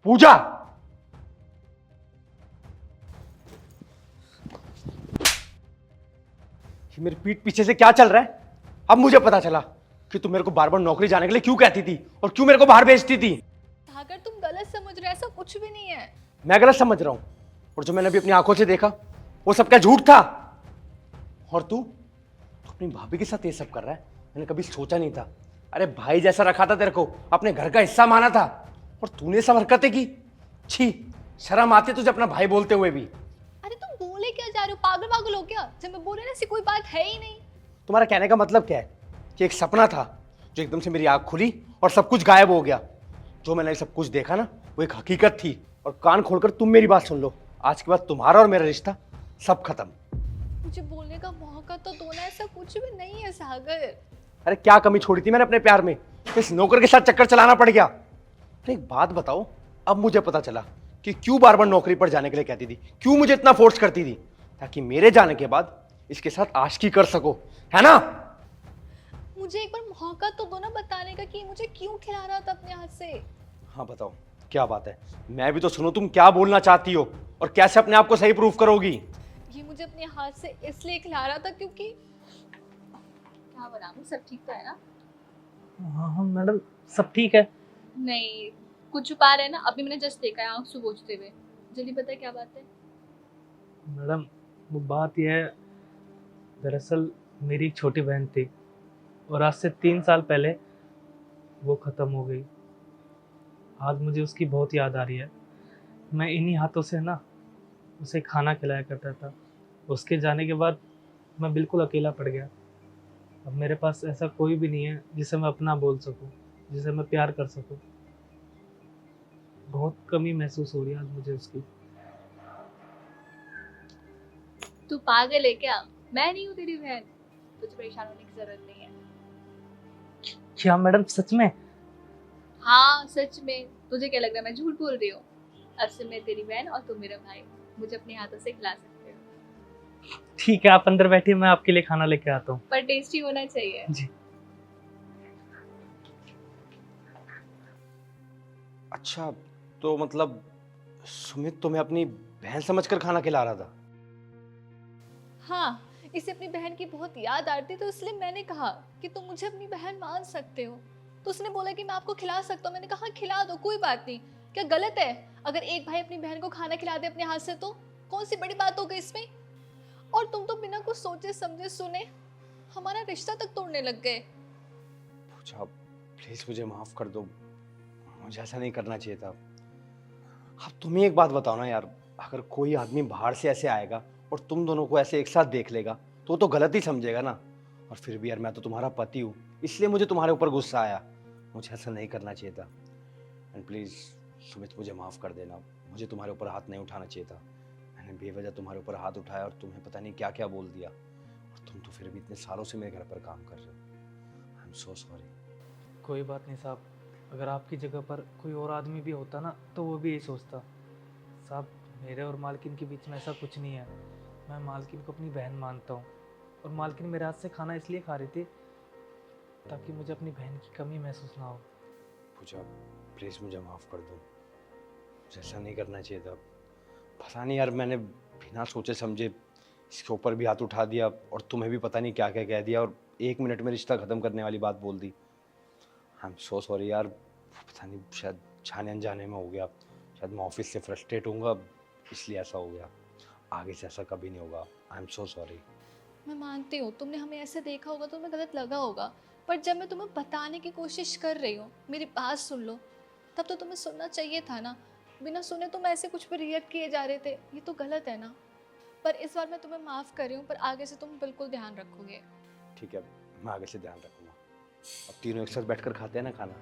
पूजा, ये मेरी पीठ पीछे से क्या चल रहा है? अब मुझे पता चला कि तुम मेरे को बार बार नौकरी जाने के लिए क्यों कहती थी और क्यों मेरे को बाहर भेजती थी। सागर तुम गलत समझ रहे हो, ऐसा कुछ भी नहीं है। मैं गलत समझ रहा हूं? और जो मैंने अभी अपनी आंखों से देखा वो सब क्या झूठ था? और तू अपनी भाभी के साथ ये सब कर रहा है? मैंने कभी सोचा नहीं था। अरे भाई जैसा रखा था तेरे को, अपने घर का हिस्सा माना था, और तूने सब हरकतें की। छी, शर्म आती तुझे अपना भाई बोलते हुए भी। अरे तुम बोले क्या जा रहे हो, पागल पागल हो क्या? जब मैं बोले ना ऐसी कोई बात है ही नहीं। तुम्हारा कहने का मतलब क्या है? कि एक सपना था जो एकदम से मेरी आंख खुली और सब कुछ गायब हो गया। जो मैंने सब कुछ देखा ना वो एक हकीकत थी। और कान खोलकर तुम मेरी बात सुन लो, आज के बाद तुम्हारा और मेरा रिश्ता सब खत्म। मुझे बोलने का मौका तो दो ना, ऐसा कुछ भी नहीं है सागर। अरे क्या कमी छोड़ी थी मैंने अपने प्यार में? इस नौकर के साथ चक्कर चलाना पड़ गया। अरे एक बात बताओ, अब मुझे पता चला कि क्यों बार बार नौकरी पर जाने के लिए कहती थी, क्यों मुझे इतना फोर्स करती थी, ताकि मेरे जाने के बाद इसके साथ आशिकी कर सको, है ना? मुझे एक बार मौका तो दो ना बताने का कि मुझे क्यों खिला रहा था अपने हाथ से। हाँ बताओ, क्या बात है? मैं भी तो सुनूं तुम क्या बोलना चाहती हो और कैसे अपने आप को सही प्रूफ करोगी। ये मुझे अपने हाथ से इसलिए खिला रहा था क्योंकि क्या बनाऊं, सब ठीक तो है ना? हाँ हाँ मैडम, सब ठीक है। नहीं, कुछ छुपा रहे हैं ना। अभी मैंने जस्ट देखा है आंख से पोंछते हुए। जल्दी बता क्या बात है। मैडम वो बात यह है, दरअसल मेरी एक छोटी बहन थी और आज से 3 साल पहले वो ख़त्म हो गई। आज मुझे उसकी बहुत याद आ रही है। मैं इन्हीं हाथों से ना उसे खाना खिलाया करता था। उसके जाने के बाद मैं बिल्कुल अकेला पड़ गया। अब मेरे पास ऐसा कोई भी नहीं है जिसे मैं अपना बोल सकूं, जिसे मैं प्यार कर सकूं। बहुत कमी महसूस हो रही है आज मुझे उसकी। तू पागल है क्या? मैं नहीं हूँ तेरी बहन। तुझे परेशान होने की जरूरत नहीं है। क्या मैडम, सच में? हाँ सच में। तुझे क्या लग रहा है मैं झूठ बोल रही हूँ? असल में तेरी बहन और तू मेरा भाई। मुझे अपने हाथों से खिला सकते हो। ठीक है, आप अंदर बैठिए, मैं आपके लिए खाना लेके आता हूँ। पर टेस्टी होना चाहिए। जी। अच्छा, तो मतलब सुमित तुम्हें अपनी बहन समझकर खाना खिला रहा था? हाँ, इसे अपनी बहन की बहुत याद आ रही थी तो इसलिए मैंने कहा कि तुम मुझे अपनी बहन मान सकते हो। तो उसने बोला कि मैं आपको खिला सकता हूँ। मैंने कहा खिला दो, कोई बात नहीं। क्या गलत है अगर एक भाई अपनी बहन को खाना खिला दे अपने हाथ से? तो कौन सी बड़ी बात हो गई इसमें? और तुम तो बिना कुछ सोचे समझे सुने हमारा रिश्ता तक तोड़ने लग गए। पूजा, प्लीज मुझे माफ कर दो, मुझे ऐसा नहीं करना चाहिए था। अब तुम ही एक बात बताओ ना यार, अगर कोई आदमी बाहर से ऐसे आएगा और तुम दोनों को ऐसे एक साथ देख लेगा तो गलत ही समझेगा ना। और फिर भी यार मैं तो तुम्हारा पति हूँ, इसलिए मुझे तुम्हारे ऊपर गुस्सा आया। मुझे ऐसा नहीं करना चाहिए था। एंड प्लीज सुमित, मुझे माफ कर देना। मुझे तुम्हारे ऊपर हाथ नहीं उठाना चाहिए था। मैंने बेवजह तुम्हारे ऊपर हाथ उठाया और तुम्हें पता नहीं क्या क्या बोल दिया। और तुम तो फिर भी इतने सालों से मेरे घर पर काम कर रहे हो। I am so sorry. कोई बात नहीं साहब, अगर आपकी जगह पर कोई और आदमी भी होता ना तो वो भी यही सोचता। साहब, मेरे और मालकिन के बीच में ऐसा कुछ नहीं है। मैं मालकिन को अपनी बहन मानता हूँ और मालकिन मेरे हाथ से खाना इसलिए खा रही थी ताकि मुझे अपनी बहन की कमी महसूस ना हो। पूजा, प्लीज मुझे माफ कर दो, मुझे ऐसा नहीं करना चाहिए था। पता नहीं यार, मैंने बिना सोचे समझे इसके ऊपर भी हाथ उठा दिया और तुम्हें भी पता नहीं क्या क्या कह दिया और 1 मिनट में रिश्ता खत्म करने वाली बात बोल दी। आई एम सो सॉरी यार। पता नहीं, शायद जाने अनजाने में हो गया। शायद मैं ऑफिस से फ्रस्ट्रेट होऊंगा, इसलिए ऐसा हो गया। आगे से ऐसा कभी नहीं होगा। I am so sorry. मैं मानती हूँ तुमने हमें ऐसे देखा होगा तो तुम्हें गलत लगा होगा। पर जब मैं तुम्हें बताने की कोशिश कर रही हूँ, मेरी बात सुन लो, तब तो तुम्हें सुनना चाहिए था ना। बिना सुने तुम ऐसे कुछ भी रिएक्ट किए जा रहे थे, ये तो गलत है ना। पर इस बार मैं तुम्हें माफ़ कर रही हूँ, पर आगे से तुम बिल्कुल ध्यान रखोगे। ठीक है, मैं आगे से ध्यान रखूंगा। अब तीनों एक साथ बैठकर खाते हैं ना खाना।